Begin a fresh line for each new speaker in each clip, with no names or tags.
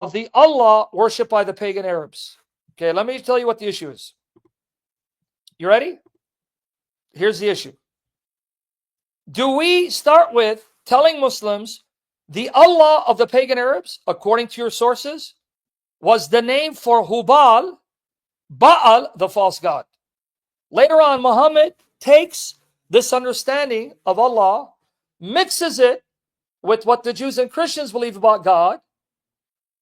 of the Allah worshipped by the pagan Arabs. Okay, let me tell you what the issue is. You ready? Here's the issue. Do we start with telling Muslims the Allah of the pagan Arabs, according to your sources, was the name for hubal, Baal, the false god? Later on, Muhammad takes this understanding of Allah, mixes it with what the Jews and Christians believe about God,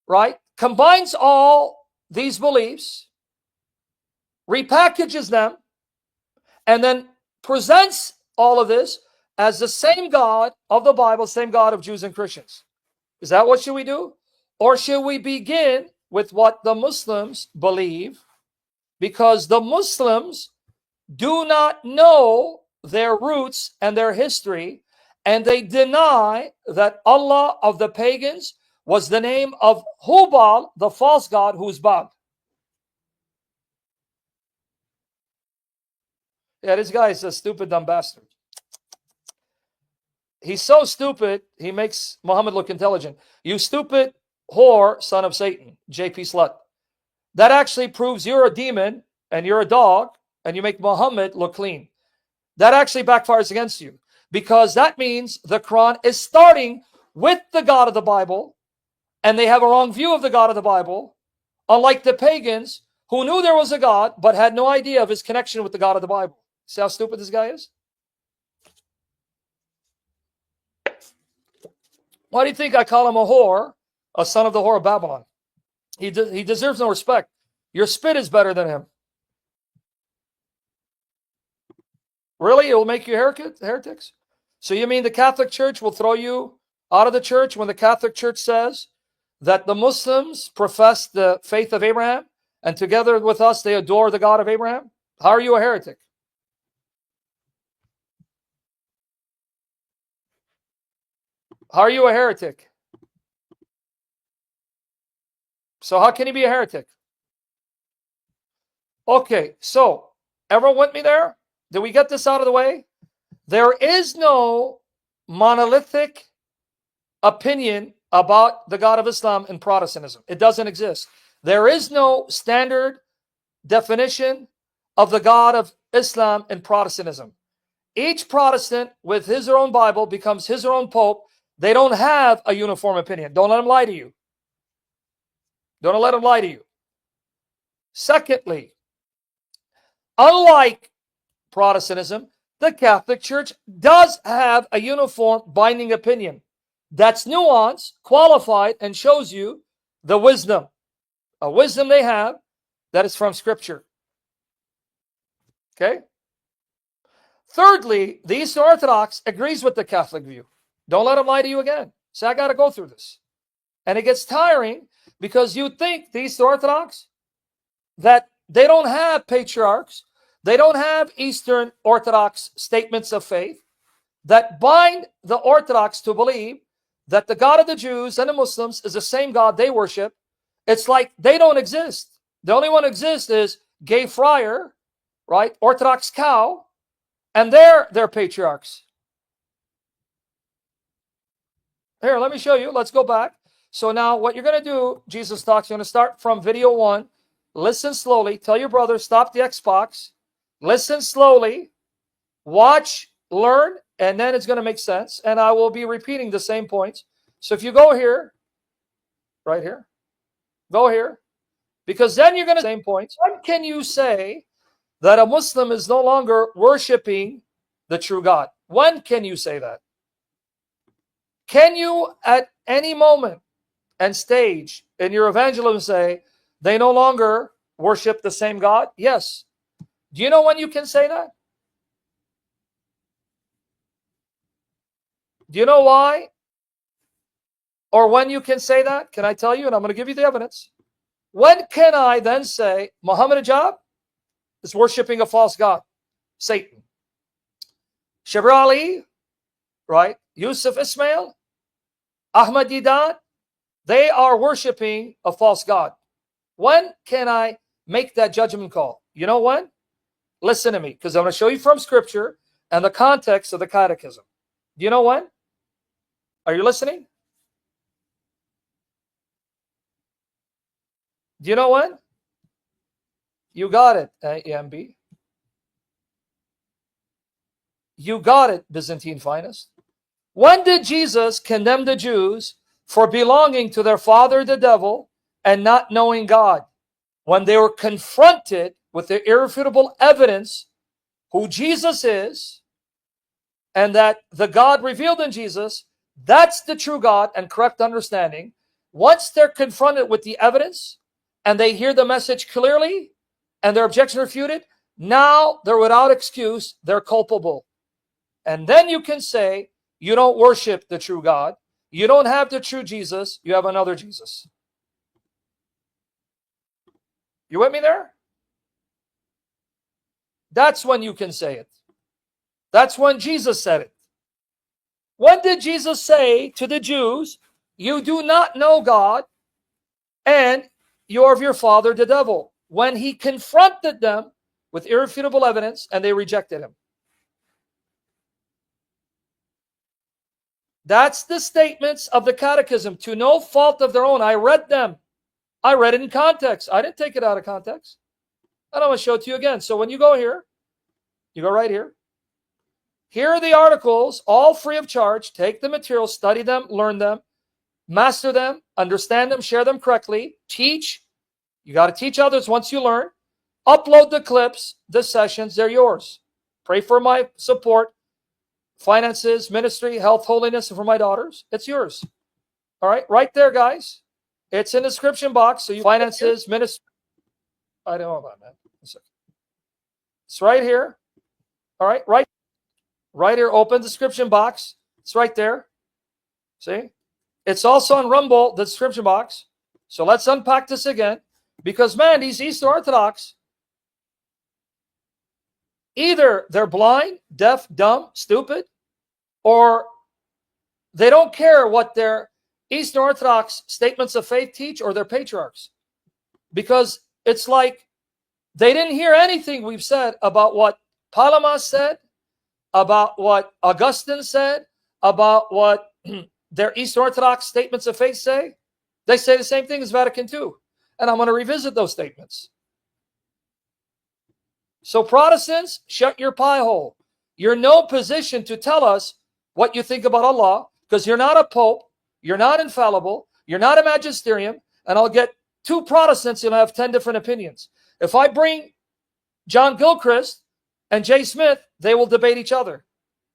right? Combines all these beliefs, repackages them, and then presents all of this as the same God of the Bible, same God of Jews and Christians. Is that what should we do? Or should we begin with what the Muslims believe? Because the Muslims do not know their roots and their history, and they deny that Allah of the pagans was the name of Hubal, the false god, who is Baal. Yeah, this guy is a stupid, dumb bastard. He's so stupid, he makes Muhammad look intelligent. You stupid whore, son of Satan, JP slut. That actually proves you're a demon and you're a dog and you make Muhammad look clean. That actually backfires against you, because that means the Quran is starting with the God of the Bible, and they have a wrong view of the God of the Bible, unlike the pagans who knew there was a God but had no idea of his connection with the God of the Bible. See how stupid this guy is? Why do you think I call him a whore, a son of the whore of Babylon? He deserves no respect. Your spit is better than him. Really? It will make you heretics? So you mean the Catholic Church will throw you out of the church when the Catholic Church says that the Muslims profess the faith of Abraham and together with us they adore the God of Abraham? How are you a heretic? How are you a heretic? So how can you be a heretic? Okay, so everyone with me there? Did we get this out of the way? There is no monolithic opinion about the God of Islam in Protestantism. It doesn't exist. There is no standard definition of the God of Islam in Protestantism. Each Protestant with his or own Bible becomes his or own Pope. They don't have a uniform opinion. Don't let them lie to you. Don't let them lie to you. Secondly, unlike Protestantism, the Catholic Church does have a uniform binding opinion that's nuanced, qualified, and shows you the wisdom. A wisdom they have that is from Scripture. Okay? Thirdly, the Eastern Orthodox agrees with the Catholic view. Don't let them lie to you again. Say, I got to go through this. And it gets tiring because you think the Eastern Orthodox that they don't have patriarchs, they don't have Eastern Orthodox statements of faith that bind the Orthodox to believe that the God of the Jews and the Muslims is the same God they worship. It's like they don't exist. The only one who exists is gay friar, right? Orthodox cow, and they're patriarchs. Here, let me show you. Let's go back. So now what you're going to do, Jesus Talks, you're going to start from video 1. Listen slowly. Tell your brother, stop the Xbox. Listen slowly. Watch, learn, and then it's going to make sense. And I will be repeating the same points. So if you go here, right here, go here, because then you're going to same points. When can you say that a Muslim is no longer worshiping the true God? When can you say that? Can you at any moment and stage in your evangelism say they no longer worship the same God? Yes. Do you know when you can say that? Do you know why? Or when you can say that? Can I tell you? And I'm going to give you the evidence. When can I then say Muhammad Ajab is worshiping a false God? Satan. Shabir Ali, right? Yusuf Ismail, Ahmad Didat, they are worshiping a false God. When can I make that judgment call? You know when? Listen to me, because I'm going to show you from Scripture and the context of the Catechism. Do you know when? Are you listening? Do you know when? You got it, EMB. You got it, Byzantine finest. When did Jesus condemn the Jews for belonging to their father, the devil, and not knowing God? When they were confronted with the irrefutable evidence who Jesus is, and that the God revealed in Jesus, that's the true God and correct understanding. Once they're confronted with the evidence and they hear the message clearly and their objection refuted, now they're without excuse, they're culpable. And then you can say, you don't worship the true God, you don't have the true Jesus, you have another Jesus. You with me there? That's when you can say it. That's when Jesus said it. When did Jesus say to the Jews, you do not know God and you're of your father, the devil? When he confronted them with irrefutable evidence and they rejected him. That's the statements of the catechism to no fault of their own. I read them. I read it in context. I didn't take it out of context. And I'm going to show it to you again. So when you go here, you go right here. Here are the articles, all free of charge. Take the materials, study them, learn them, master them, understand them, share them correctly, teach. You got to teach others once you learn. Upload the clips, the sessions, they're yours. Pray for my support, finances, ministry, health, holiness, and for my daughters. It's yours. All right, right there, guys. It's in the description box. So you finances, ministry. I don't know about that. It's right here. All right, right here. Open description box. It's right there. See? It's also on Rumble, the description box. So let's unpack this again. Because, man, these Eastern Orthodox, either they're blind, deaf, dumb, stupid, or they don't care what their Eastern Orthodox statements of faith teach or their patriarchs. Because it's like they didn't hear anything we've said about what Palamas said, about what Augustine said, about what their Eastern Orthodox statements of faith say. They say the same thing as Vatican II. And I'm going to revisit those statements. So Protestants, shut your pie hole. You're in no position to tell us what you think about Allah, because you're not a pope, you're not infallible, you're not a magisterium, and I'll get two Protestants and I have 10 different opinions. If I bring John Gilchrist and Jay Smith, they will debate each other.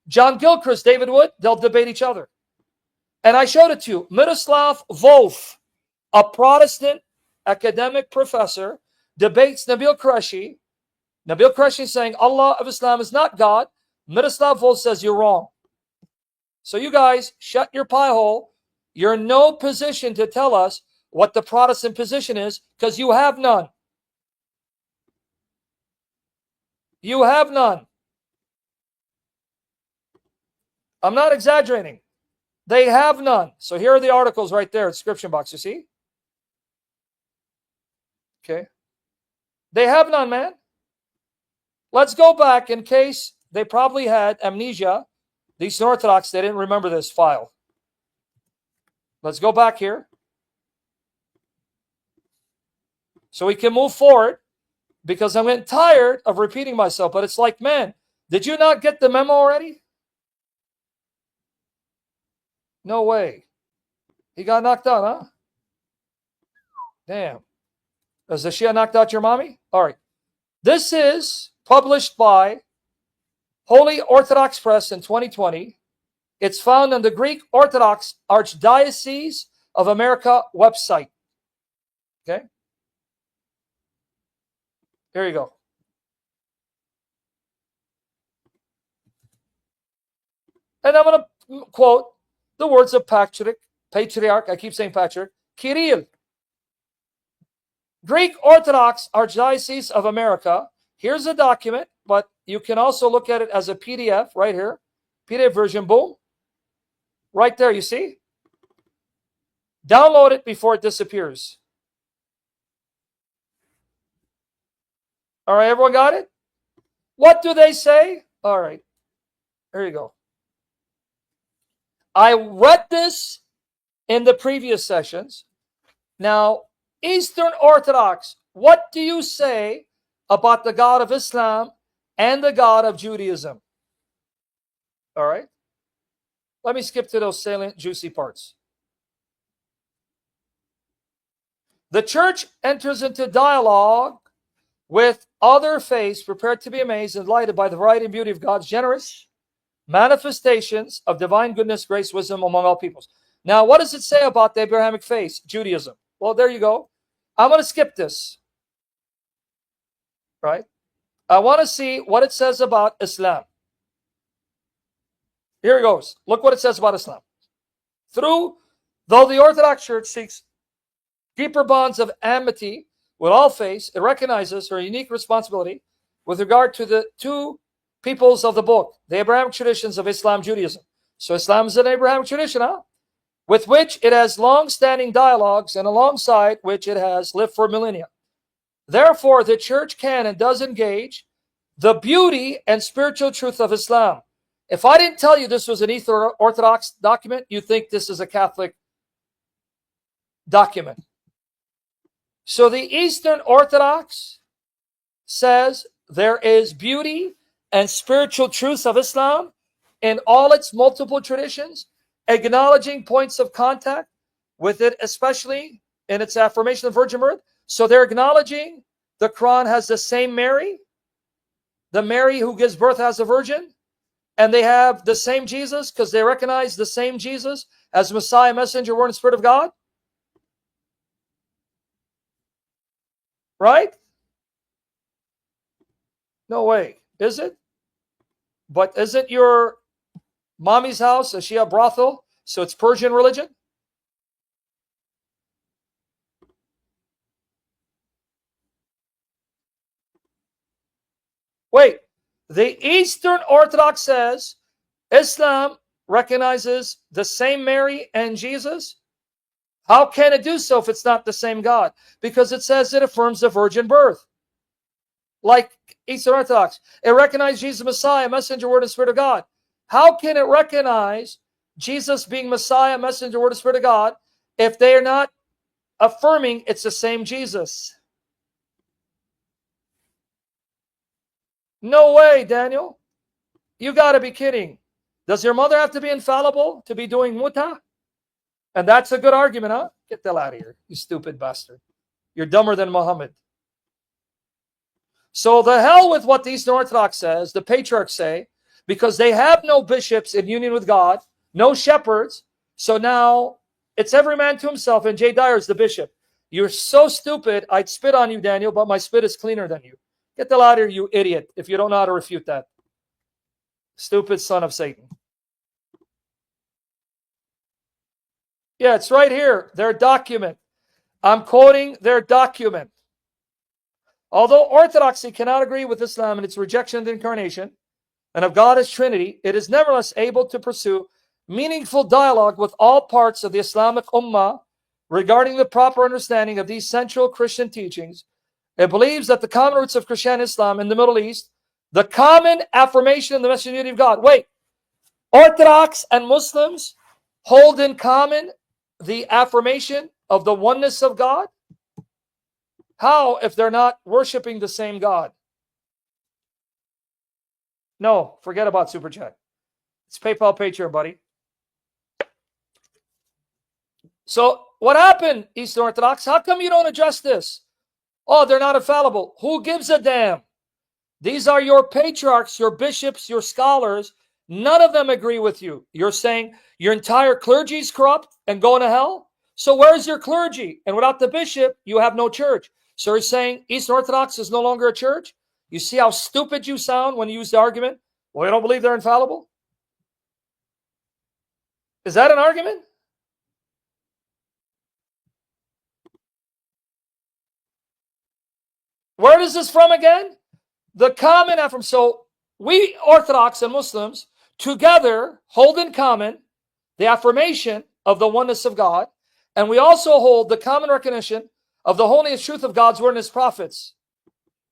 John Gilchrist, David Wood, they'll debate each other. And I showed it to you. Miroslav Volf, a Protestant academic professor, debates Nabil Qureshi. Nabil Qureshi is saying Allah of Islam is not God. Miroslav Volf says you're wrong. So you guys, shut your pie hole. You're in no position to tell us what the Protestant position is, because you have none. You have none. I'm not exaggerating. They have none. So here are the articles right there, description box, you see? Okay. They have none, man. Let's go back in case they probably had amnesia. These Orthodox, they didn't remember this file. Let's go back here. So we can move forward, because I'm getting tired of repeating myself. But it's like, man, did you not get the memo already? No way. He got knocked out, huh? Damn. Has the Shia knocked out your mommy? All right. This is published by Holy Orthodox Press in 2020. It's found on the Greek Orthodox Archdiocese of America website. Okay? Here you go. And I'm going to quote the words of Patriarch, I keep saying Patriarch, Kirill. Greek Orthodox Archdiocese of America. Here's a document, but you can also look at it as a PDF right here. PDF version, boom. Right there, you see? Download it before it disappears. All right, everyone got it? What do they say? All right, here you go. I read this in the previous sessions. Now, Eastern Orthodox, what do you say about the God of Islam and the God of Judaism? All right. Let me skip to those salient, juicy parts. The church enters into dialogue with other faiths prepared to be amazed and delighted by the variety and beauty of God's generous manifestations of divine goodness, grace, wisdom among all peoples. Now, what does it say about the Abrahamic faith, Judaism? Well, there you go. I'm going to skip this. Right? I want to see what it says about Islam. Here it goes. Look what it says about Islam. Though the Orthodox Church seeks deeper bonds of amity with all faiths, it recognizes her unique responsibility with regard to the two peoples of the book, the Abrahamic traditions of Islam, Judaism. So Islam is an Abrahamic tradition, with which it has long-standing dialogues and alongside which it has lived for millennia. Therefore, the church can and does engage the beauty and spiritual truth of Islam. If I didn't tell you this was an Orthodox document, you think this is a Catholic document. So the Eastern Orthodox says there is beauty and spiritual truths of Islam in all its multiple traditions, acknowledging points of contact with it, especially in its affirmation of virgin birth. So they're acknowledging the Quran has the same Mary, the Mary who gives birth as a virgin, and they have the same Jesus because they recognize the same Jesus as Messiah, messenger, word, and spirit of God. Right? No way. Is it? But isn't your mommy's house, is she a brothel? So it's Persian religion? Wait. The Eastern Orthodox says Islam recognizes the same Mary and Jesus. How can it do so if it's not the same God? Because it says it affirms the virgin birth. Like Eastern Orthodox, it recognizes Jesus Messiah, messenger, word, and spirit of God. How can it recognize Jesus being Messiah, messenger, word, and spirit of God if they are not affirming it's the same Jesus? No way, Daniel. You got to be kidding. Does your mother have to be infallible to be doing muta? And that's a good argument, huh? Get the hell out of here, you stupid bastard. You're dumber than Muhammad. So the hell with what the Eastern Orthodox says, the patriarchs say, because they have no bishops in union with God, no shepherds. So now it's every man to himself, and Jay Dyer is the bishop. You're so stupid, I'd spit on you, Daniel, but my spit is cleaner than you. Get the hell out of here, you idiot, if you don't know how to refute that. Stupid son of Satan. Yeah, it's right here, their document. I'm quoting their document. Although Orthodoxy cannot agree with Islam in its rejection of the incarnation and of God as Trinity, it is nevertheless able to pursue meaningful dialogue with all parts of the Islamic Ummah regarding the proper understanding of these central Christian teachings. It believes that the common roots of Christianity and Islam in the Middle East, the common affirmation of the messianic of God. Wait, Orthodox and Muslims hold in common the affirmation of the oneness of God? How if they're not worshiping the same God? No, forget about Super Chat. It's PayPal, Patreon, buddy. So what happened, Eastern Orthodox? How come you don't address this? Oh, they're not infallible. Who gives a damn? These are your patriarchs, your bishops, your scholars. None of them agree with you. You're saying your entire clergy is corrupt and going to hell? So where's your clergy? And without the bishop, you have no church. So you're saying Eastern Orthodox is no longer a church? You see how stupid you sound when you use the argument? Well, you don't believe they're infallible? Is that an argument? Where is this from again? The common affirmation. So we Orthodox and Muslims together hold in common the affirmation of the oneness of God, and we also hold the common recognition of the holiness truth of God's word and his prophets.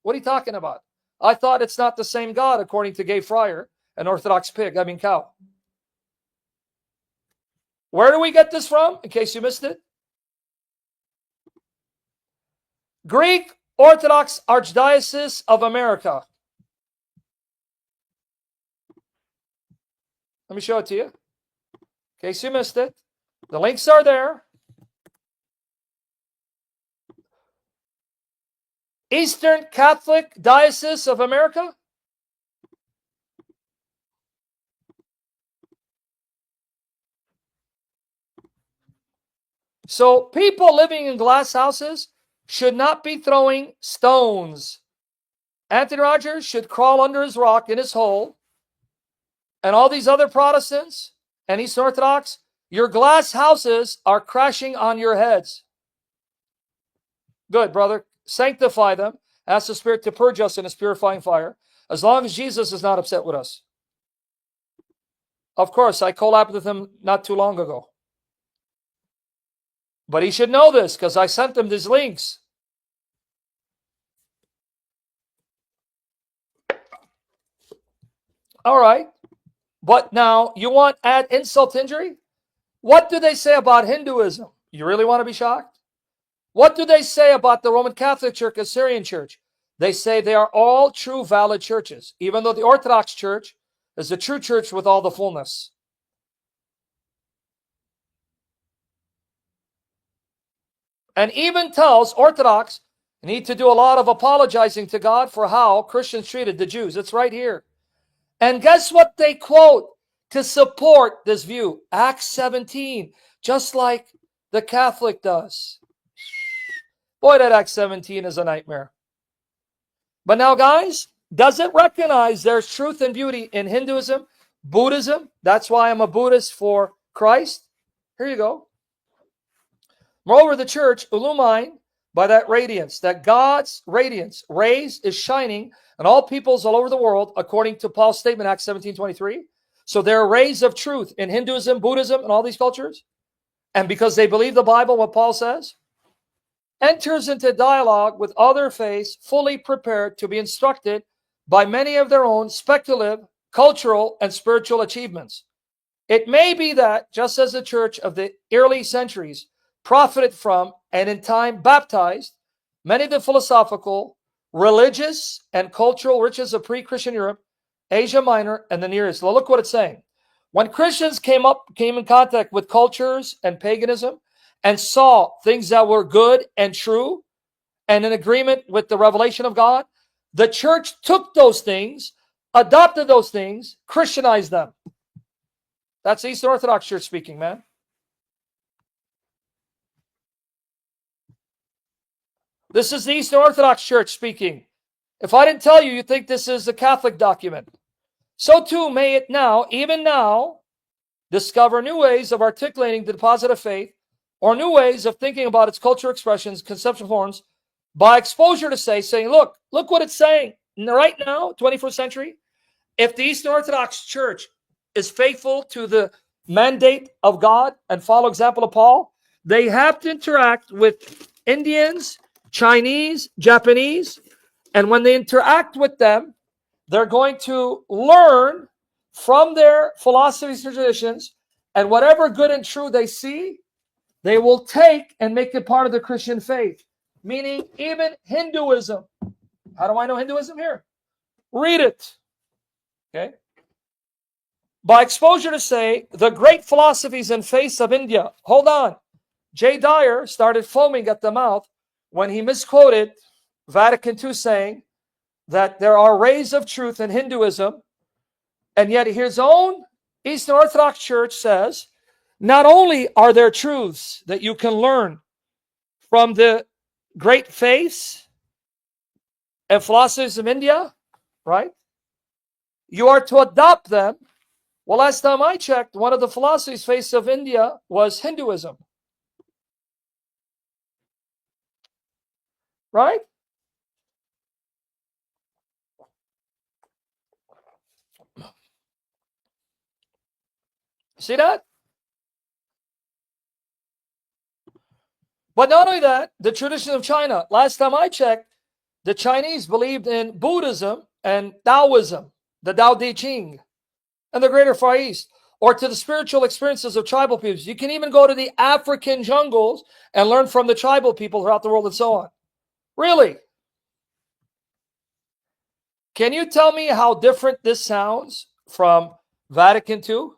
What are you talking about? I thought it's not the same God, according to Gay Friar, an Orthodox cow. Where do we get this from, in case you missed it? Greek Orthodox Archdiocese of America. Let me show it to you. In case you missed it. The links are there. Eastern Catholic Diocese of America. So people living in glass houses should not be throwing stones. Anthony Rogers should crawl under his rock in his hole. And all these other Protestants and Eastern Orthodox, your glass houses are crashing on your heads. Good, brother. Sanctify them. Ask the Spirit to purge us in His purifying fire. As long as Jesus is not upset with us. Of course, I collabed with him not too long ago. But he should know this because I sent him these links. All right. But now, you want to add insult to injury? What do they say about Hinduism? You really want to be shocked? What do they say about the Roman Catholic Church and Syrian Church? They say they are all true, valid churches, even though the Orthodox Church is the true church with all the fullness. And even tells Orthodox need to do a lot of apologizing to God for how Christians treated the Jews. It's right here. And guess what they quote to support this view? Acts 17, just like the Catholic does. Boy, that Acts 17 is a nightmare. But now, guys, does it recognize there's truth and beauty in Hinduism, Buddhism? That's why I'm a Buddhist for Christ. Here you go. Moreover, the church, illumined by that radiance, that God's radiance, rays, is shining on all peoples all over the world, according to Paul's statement, Acts 17:23. So there are rays of truth in Hinduism, Buddhism, and all these cultures. And because they believe the Bible, what Paul says, enters into dialogue with other faiths, fully prepared to be instructed by many of their own speculative, cultural, and spiritual achievements. It may be that, just as the church of the early centuries profited from and in time baptized many of the philosophical, religious, and cultural riches of pre-Christian Europe, Asia Minor, and the Near East. Well, look what it's saying. When Christians came in contact with cultures and paganism and saw things that were good and true and in agreement with the revelation of God, the church took those things, adopted those things, Christianized them. That's the Eastern Orthodox Church speaking, man. This is the Eastern Orthodox Church speaking. If I didn't tell you, you'd think this is a Catholic document. So too may it now, even now, discover new ways of articulating the deposit of faith, or new ways of thinking about its cultural expressions, conceptual forms, by exposure to saying, look what it's saying. Right now, 21st century, if the Eastern Orthodox Church is faithful to the mandate of God and follow example of Paul, they have to interact with Indians, Chinese, Japanese, and when they interact with them, they're going to learn from their philosophies and traditions, and whatever good and true they see, they will take and make it part of the Christian faith. Meaning even Hinduism. How do I know Hinduism here? Read it. Okay. By exposure to say, the great philosophies and faiths of India. Hold on. Jay Dyer started foaming at the mouth when he misquoted Vatican II saying that there are rays of truth in Hinduism, and yet his own Eastern Orthodox Church says, not only are there truths that you can learn from the great faiths and philosophies of India, right? You are to adopt them. Well, last time I checked, one of the philosophies faiths of India was Hinduism. Right? See that? But not only that, the tradition of China. Last time I checked, the Chinese believed in Buddhism and Taoism, the Tao Te Ching, and the Greater Far East, or to the spiritual experiences of tribal peoples. You can even go to the African jungles and learn from the tribal people throughout the world and so on. Really? Can you tell me how different this sounds from Vatican II?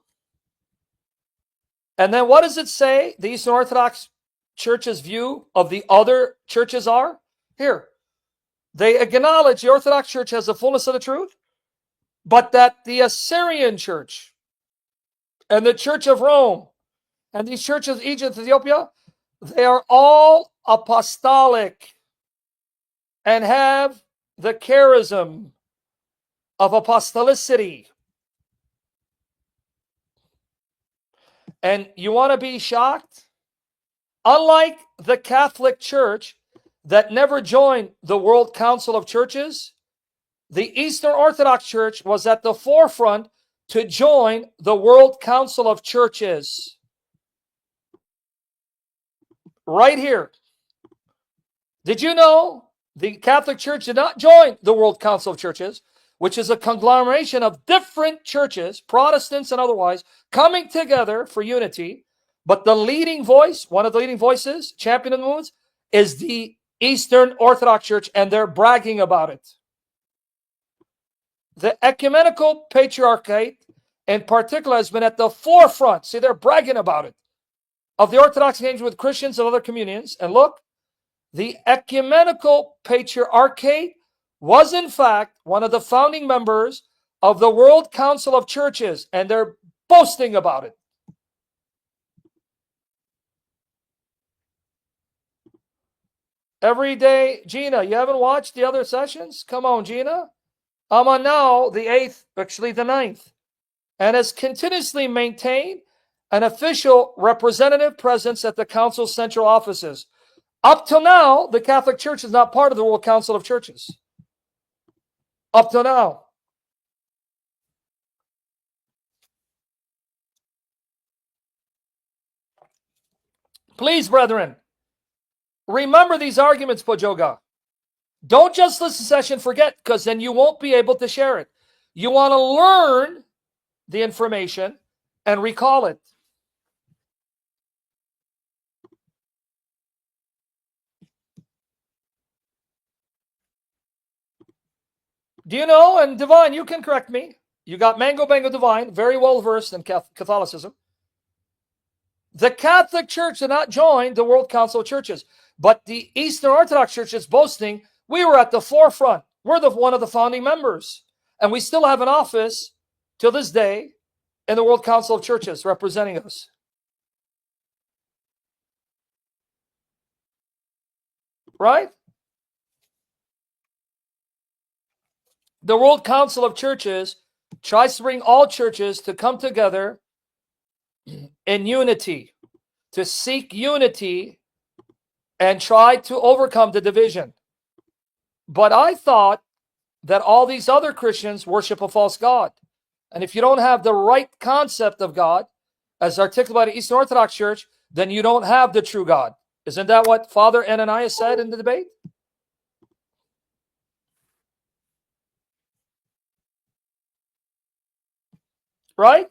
And then what does it say the Eastern Orthodox Church's view of the other churches are? Here, they acknowledge the Orthodox Church has the fullness of the truth, but that the Assyrian Church and the Church of Rome and these churches, Egypt, Ethiopia, they are all apostolic and have the charism of apostolicity. And you want to be shocked? Unlike the Catholic Church that never joined the World Council of Churches, the Eastern Orthodox Church was at the forefront to join the World Council of Churches. Right here. Did you know the Catholic Church did not join the World Council of Churches, which is a conglomeration of different churches, Protestants and otherwise, coming together for unity? But the leading voice, one of the leading voices, champion of the movements, is the Eastern Orthodox Church, and they're bragging about it. The ecumenical patriarchate, in particular, has been at the forefront. See, they're bragging about it. Of the Orthodox engagement with Christians of other communions. And look, the ecumenical patriarchate was, in fact, one of the founding members of the World Council of Churches, and they're boasting about it. Every day, Gina, you haven't watched the other sessions? Come on, Gina. I'm on now the 8th, actually the 9th, and has continuously maintained an official representative presence at the Council's central offices. Up till now, the Catholic Church is not part of the World Council of Churches. Up till now. Please, brethren, remember these arguments, Pojoga. Don't just listen to session, forget, because then you won't be able to share it. You want to learn the information and recall it. Do you know, and Divine, you can correct me. You got Mango Bango Divine, very well versed in Catholicism. The Catholic Church did not join the World Council of Churches, but the Eastern Orthodox Church is boasting, we were at the forefront. We're one of the founding members. And we still have an office till this day in the World Council of Churches representing us. Right? The World Council of Churches tries to bring all churches to come together in unity, to seek unity and try to overcome the division. But I thought that all these other Christians worship a false God. And if you don't have the right concept of God, as articulated by the Eastern Orthodox Church, then you don't have the true God. Isn't that what Father Ananias said in the debate? Right?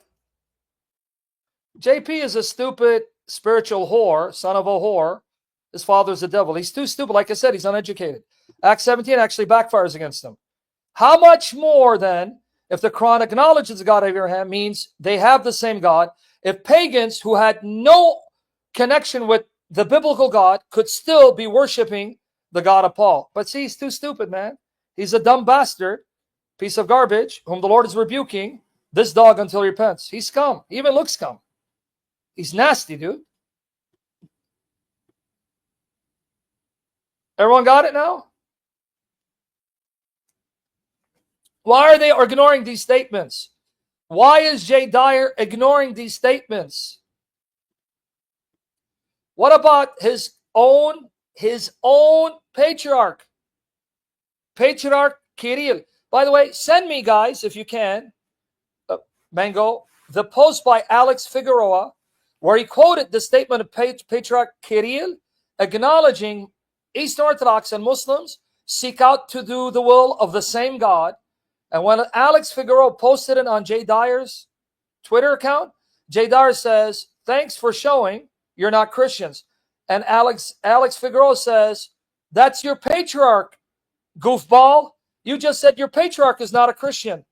JP is a stupid spiritual whore, son of a whore. His father's the devil. He's too stupid. Like I said, he's uneducated. Acts 17 actually backfires against him. How much more then, if the Quran acknowledges the God of Abraham, means they have the same God, if pagans who had no connection with the biblical God could still be worshiping the God of Paul. But see, he's too stupid, man. He's a dumb bastard, piece of garbage, whom the Lord is rebuking, this dog until he repents. He's scum. He even looks scum. He's nasty, dude. Everyone got it now? Why are they ignoring these statements? Why is Jay Dyer ignoring these statements? What about his own patriarch? Patriarch Kirill. By the way, send me, guys, if you can, Mango, the post by Alex Figueroa, where he quoted the statement of Patriarch Kirill, acknowledging Eastern Orthodox and Muslims seek out to do the will of the same God. And when Alex Figueroa posted it on Jay Dyer's Twitter account, Jay Dyer says, thanks for showing you're not Christians. And Alex Figueroa says, That's your patriarch, goofball. You just said your patriarch is not a Christian.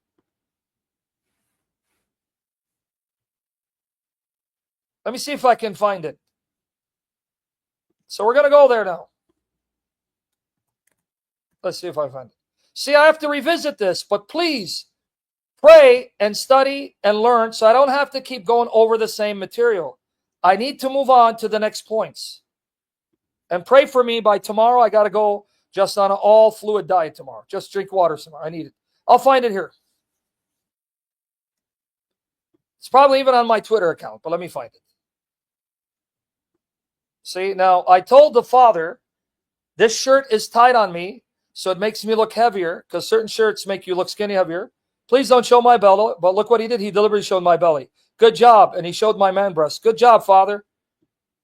Let me see if I can find it. So we're going to go there now. Let's see if I find it. See, I have to revisit this, but please pray and study and learn so I don't have to keep going over the same material. I need to move on to the next points. And pray for me. By tomorrow, I got to go just on an all fluid diet tomorrow. Just drink water tomorrow. I need it. I'll find it here. It's probably even on my Twitter account, but let me find it. See, now I told the father, this shirt is tight on me, so it makes me look heavier, because certain shirts make you look skinny heavier. Please don't show my belly, but look what he did. He deliberately showed my belly. Good job. And he showed my man breast. Good job, Father.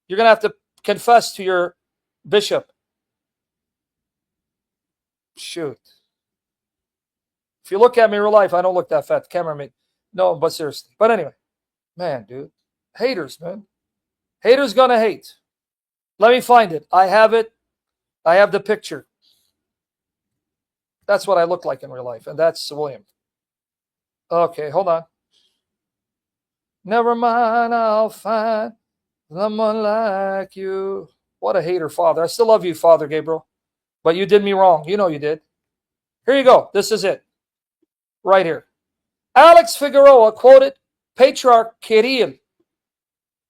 You're going to have to confess to your bishop. Shoot. If you look at me in real life, I don't look that fat. The camera made. No, but seriously. But anyway. Man, dude. Haters, man. Haters going to hate. Let me find it. I have it. I have the picture. That's what I look like in real life. And that's William. Okay, hold on. Never mind, I'll find someone like you. What a hater, Father. I still love you, Father Gabriel. But you did me wrong. You know you did. Here you go. This is it. Right here. Alex Figueroa quoted Patriarch Kirill,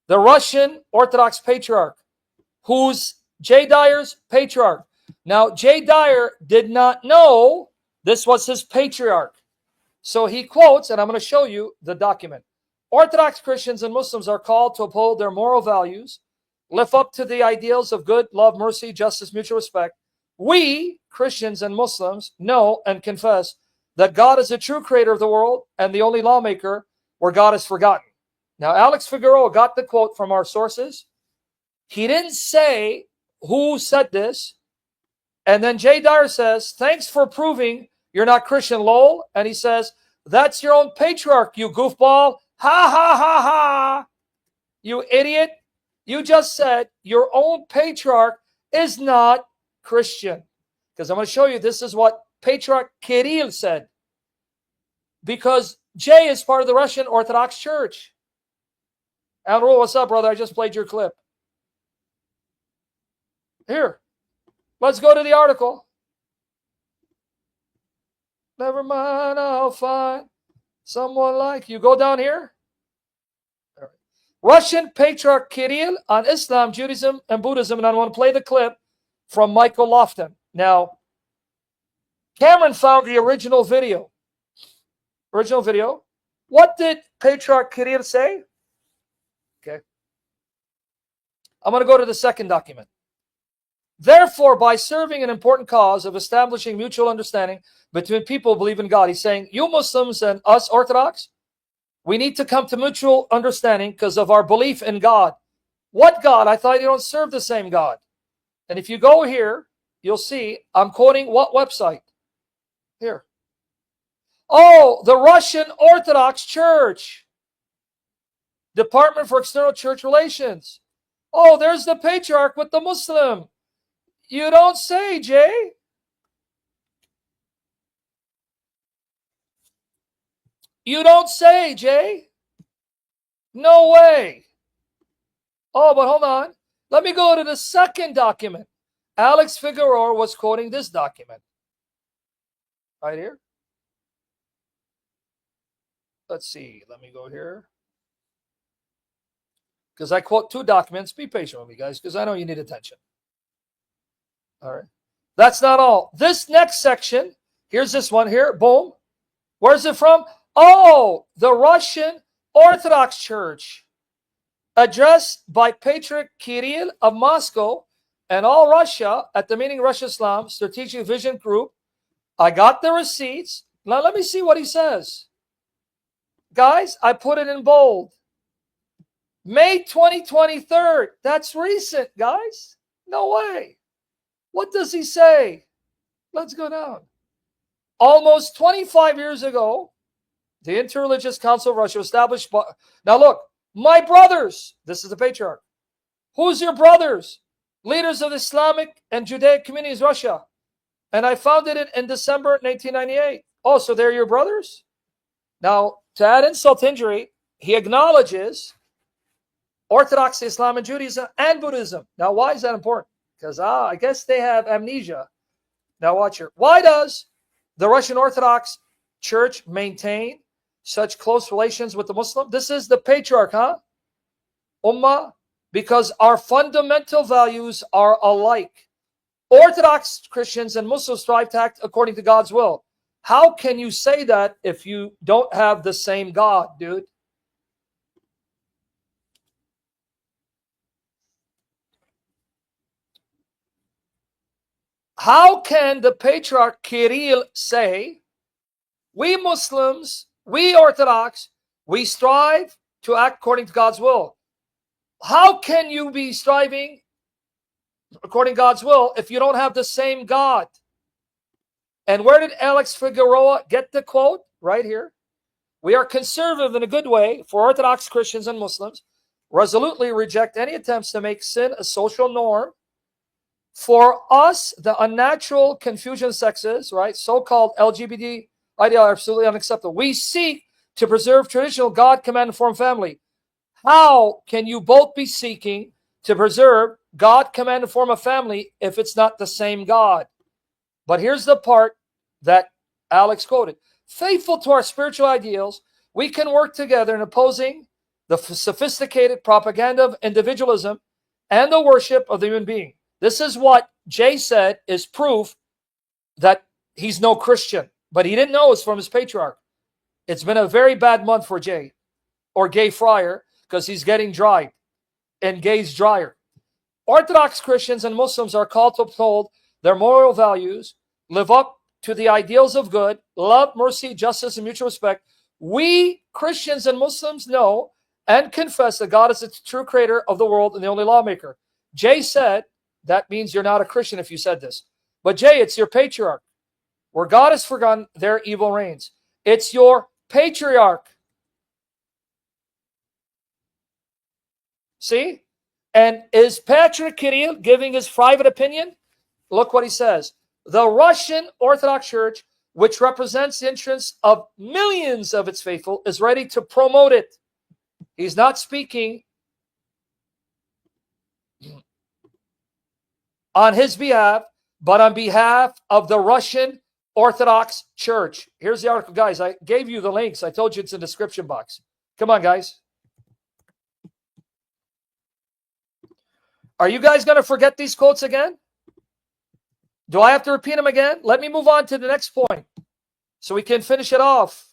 the Russian Orthodox Patriarch, who's Jay Dyer's patriarch. Now, Jay Dyer did not know this was his patriarch. So he quotes, and I'm going to show you the document. Orthodox Christians and Muslims are called to uphold their moral values, live up to the ideals of good, love, mercy, justice, mutual respect. We, Christians and Muslims, know and confess that God is the true creator of the world and the only lawmaker where God is forgotten. Now, Alex Figueroa got the quote from our sources. He didn't say who said this. And then Jay Dyer says, thanks for proving you're not Christian, lol. And he says, that's your own patriarch, you goofball. Ha, ha, ha, ha. You idiot. You just said your own patriarch is not Christian. Because I'm going to show you this is what Patriarch Kirill said. Because Jay is part of the Russian Orthodox Church. Andrew, what's up, brother? I just played your clip. Here. Let's go to the article. Never mind, I'll find someone like you. Go down here. Right. Russian Patriarch Kirill on Islam, Judaism, and Buddhism. And I want to play the clip from Michael Lofton. Now, Cameron found the original video. Original video. What did Patriarch Kirill say? Okay. I'm going to go to the second document. Therefore, by serving an important cause of establishing mutual understanding between people who believe in God, he's saying, you Muslims and us Orthodox, we need to come to mutual understanding because of our belief in God. What God? I thought you don't serve the same God. And if you go here, you'll see, I'm quoting what website? Here. Oh, the Russian Orthodox Church. Department for External Church Relations. Oh, there's the patriarch with the Muslim. You don't say, Jay. You don't say, Jay. No way. Oh, but hold on. Let me go to the second document. Alex Figueroa was quoting this document. Right here. Let's see. Let me go here. Because I quote two documents. Be patient with me, guys, because I know you need attention. All right. That's not all. This next section, here's this one here. Boom. Where's it from? Oh, the Russian Orthodox Church. Addressed by Patriarch Kirill of Moscow and all Russia at the meeting Russia Islam Strategic Vision Group. I got the receipts. Now let me see what he says. Guys, I put it in bold. May 2023. That's recent, guys. No way. What does he say? Let's go down. Almost 25 years ago, the Interreligious Council of Russia established... Now look, my brothers. This is the patriarch. Who's your brothers? leaders of Islamic and Judaic communities, Russia. And I founded it in December 1998. Oh, so they're your brothers? Now, to add insult to injury, he acknowledges Orthodox Islam and Judaism and Buddhism. Now, why is that important? Because, I guess they have amnesia. Now, watch here. Why does the Russian Orthodox Church maintain such close relations with the Muslim? This is the patriarch, Ummah, because our fundamental values are alike. Orthodox Christians and Muslims strive to act according to God's will. How can you say that if you don't have the same God, dude? How can the patriarch Kirill say, we Muslims, we Orthodox, we strive to act according to God's will? How can you be striving according to God's will if you don't have the same God? And where did Alex Figueroa get the quote? Right here. We are conservative in a good way for Orthodox Christians and Muslims, resolutely reject any attempts to make sin a social norm. For us, the unnatural confusion sexes, right, so-called LGBT ideal are absolutely unacceptable. We seek to preserve traditional God commanded form family. How can you both be seeking to preserve God commanded form of family if it's not the same God? But here's the part that Alex quoted. Faithful to our spiritual ideals, we can work together in opposing the sophisticated propaganda of individualism and the worship of the human being. This is what Jay said is proof that he's no Christian, but he didn't know it's from his patriarch. It's been a very bad month for Jay, or Gay Friar, because he's getting dried, and Gay's drier. Orthodox Christians and Muslims are called to uphold their moral values, live up to the ideals of good, love, mercy, justice, and mutual respect. We Christians and Muslims know and confess that God is the true creator of the world and the only lawmaker. Jay said, that means you're not a Christian if you said this. But Jay, it's your patriarch. Where God has forgotten, their evil reigns. It's your patriarch. See? And is Patrick Kirill giving his private opinion? Look what he says. The Russian Orthodox Church, which represents the interests of millions of its faithful, is ready to promote it. He's not speaking on his behalf, but on behalf of the Russian Orthodox Church. Here's the article, guys. I gave you the links. I told you it's in the description box. Come on, guys. Are you guys going to forget these quotes again? Do I have to repeat them again? Let me move on to the next point so we can finish it off,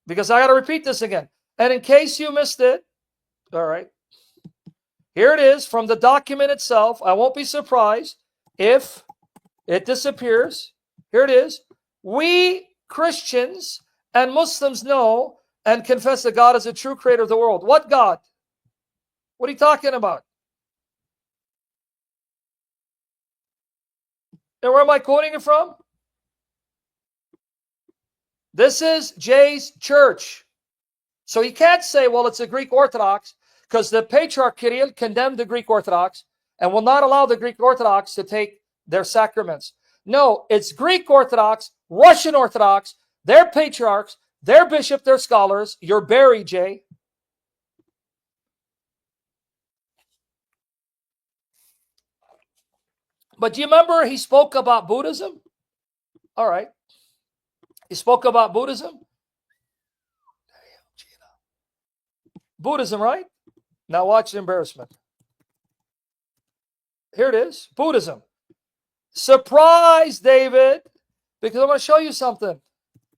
because I got to repeat this again. And in case you missed it, all right, here it is from the document itself. I won't be surprised if it disappears. Here it is. We Christians and Muslims know and confess that God is the true creator of the world. What God? What are you talking about? And where am I quoting it from? This is Jay's church. So he can't say, well, it's a Greek Orthodox, because the Patriarch Kirill condemned the Greek Orthodox and will not allow the Greek Orthodox to take their sacraments. No, it's Greek Orthodox, Russian Orthodox, their patriarchs, their bishop, their scholars. You're buried, Jay. But do you remember he spoke about Buddhism? All right. He spoke about Buddhism. Buddhism, right? Now watch the embarrassment. Here it is. Buddhism. Surprise, David, because I'm going to show you something.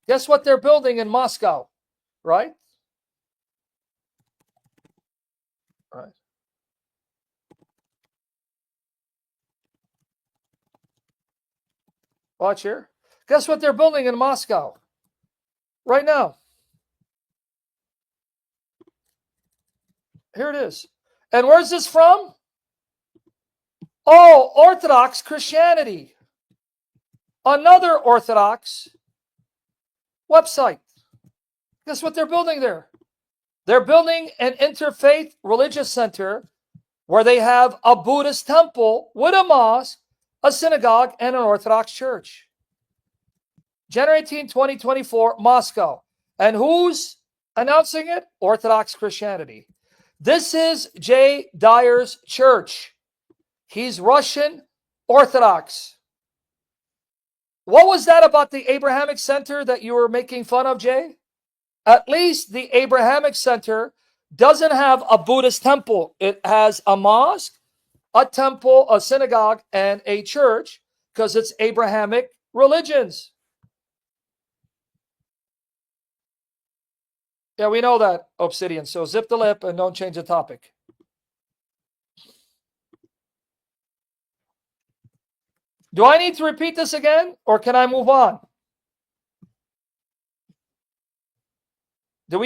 Guess what they're building in Moscow, right? All right. Watch here. Guess what they're building in Moscow right now? Here it is. And where's this from? Oh, Orthodox Christianity. Another Orthodox website. Guess what they're building there? They're building an interfaith religious center where they have a Buddhist temple with a mosque, a synagogue, and an Orthodox church. January 18, 2024, Moscow. And who's announcing it? Orthodox Christianity. This is Jay Dyer's church. He's Russian Orthodox. What was that about the Abrahamic Center that you were making fun of, Jay? At least the Abrahamic Center doesn't have a Buddhist temple. It has a mosque, a temple, a synagogue, and a church because it's Abrahamic religions. Yeah, we know that, Obsidian. So zip the lip and don't change the topic. Do I need to repeat this again, or can I move on? Do we